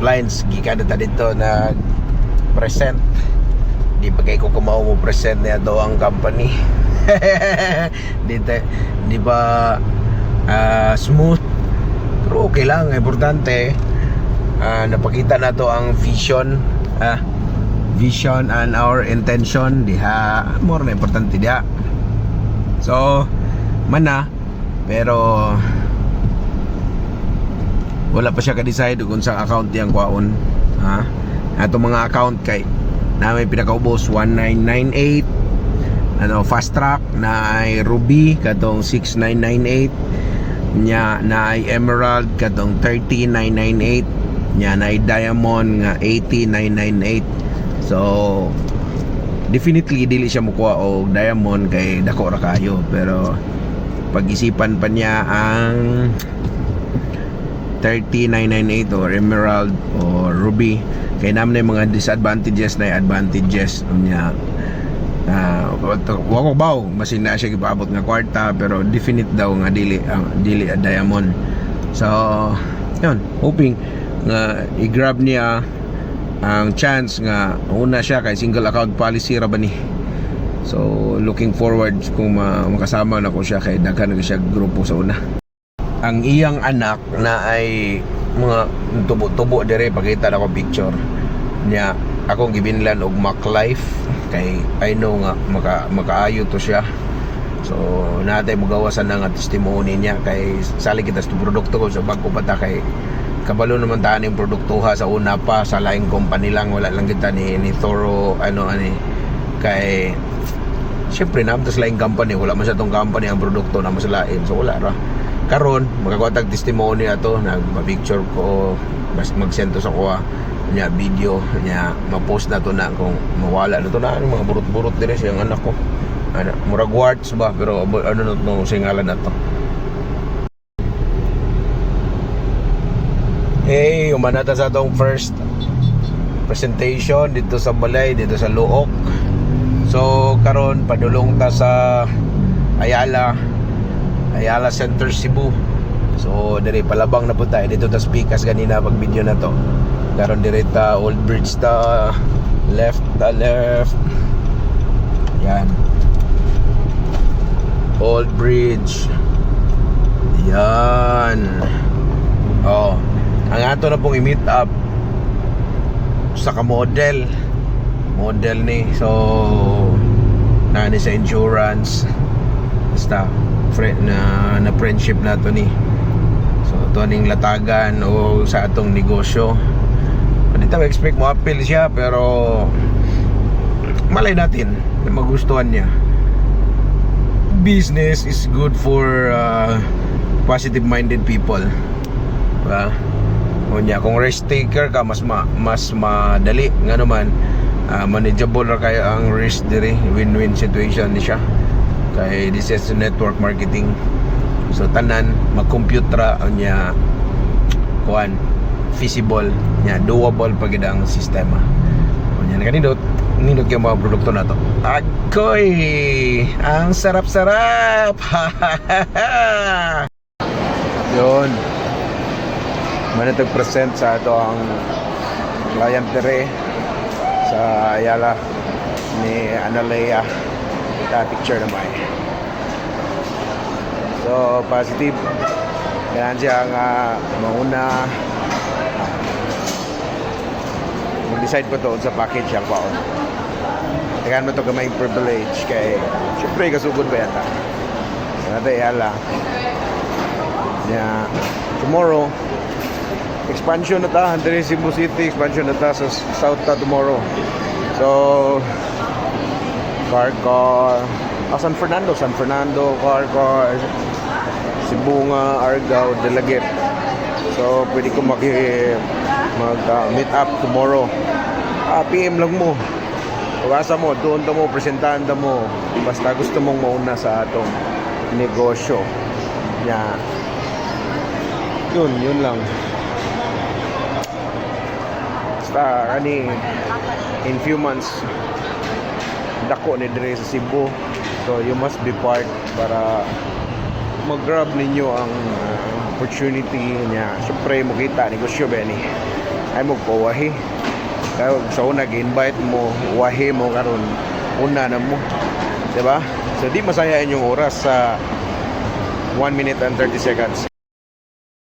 pipelines gikan ta dito na present. Di pa kay ko kumao mo present niya daw ang company. Dito di ba smooth, pero okay lang. Importante napakita na to ang vision, vision and our intention diha, more na importante diha. So mana, pero wala pa siya ka-decide kung sa account yang kwaon. Ato mga account kay na may pinakaubos 1998, fast track na ay Ruby katong 6998, nya na ay Emerald katong 30998, nya na ay Diamond nga 80998. So definitely dili siya mukuha og Diamond kay dako ra kayo, pero pag-isipan pa niya ang 30998 or Emerald or Ruby kay naman yung mga disadvantages na advantages niya. Wako baw masin na siya gipaabot nga kwarta, pero definite daw nga dili Diamond. So yun, hoping nga i-grab niya ang chance nga una siya kay single account policy ra ba ni. So looking forward kung makasama na ko siya kay daghan na siya grupo sa una. Ang iyang anak na ay mga tubo-tubo dire, pakita na ko picture niya. Akong gibinlan og MacLife kay I know nga makaayo to siya. So natay magawasan na nga testimony niya kay sali kita sa produkto ko sa bago pa ta, kay kabalo naman ta ning produktuha sa una pa sa laing company lang, wala lang kita ni Thoro kay syempre naman sa laing company, wala man sa tong company ang produkto na masalain, so wala ra. Karon magkakuha testimony ato, nagpa-picture ko, basta mag-send to sa kuha nya video nya, ma-post na to na kung mawala na to na mga burot-burot dire sa anak ko. Murag warts ba, pero ano na to singalan na to. Hey, umanata sa atong first presentation dito sa Balay, dito sa Luok. So karon padulong ta sa Ayala Center, Cebu. So dire palabang na po tayo dito ta speakers ganina pag video na to. Karon dire ta Old Bridge ta left. Yan. Old Bridge. Yan. Oh, ang ato na pong i-meet up sa ka-model ni. So nani sa insurance basta na friendship na to ni. So to ning latagan o sa atong negosyo. Hindi tayo expect mo appeal siya, pero malay natin na magustuhan niya. Business is good for positive minded people, diba? Kung risk taker ka, mas madali nga naman, manageable ra kayo ang risk diri, win-win situation ni siya. Kay this is network marketing, so tanan mag-compute ra niya kuan feasible niya, doable pagid ang sistema. Nya kanindot yung mga produkto na to. Agoy, ang sarap-sarap. Yun, manatag present sa ato ang client dire sa Ayala ni Analea. Kita picture na may. So positive. Yan siya nga mauna mag-decide pa to sa package ang paon. Tingnan mo to gamay privilege kay syempre kasugod ba yata. Nada Ayala. Yeah. Tomorrow expansion na ta, Andre Cebu City expansion na ta sa South ta tomorrow. So car San Fernando car Cebu nga Argao Delegate. So pwede ko mag meet up tomorrow. PM lang mo. Pagasa mo, doon mo, presentahan mo. Basta gusto mong mauna sa atong negosyo. Yeah. Yun lang. Basta in few months dako ni dire sa Cebu. So you must be part para mag-grab ninyo ang opportunity niya. Siyempre makita negosyo ba ni. ay mo pawahi. Kaya sa una gi-invite mo, wahi mo karon una na mo. 'Di ba? So di masaya inyong oras sa 1 minute and 30 seconds.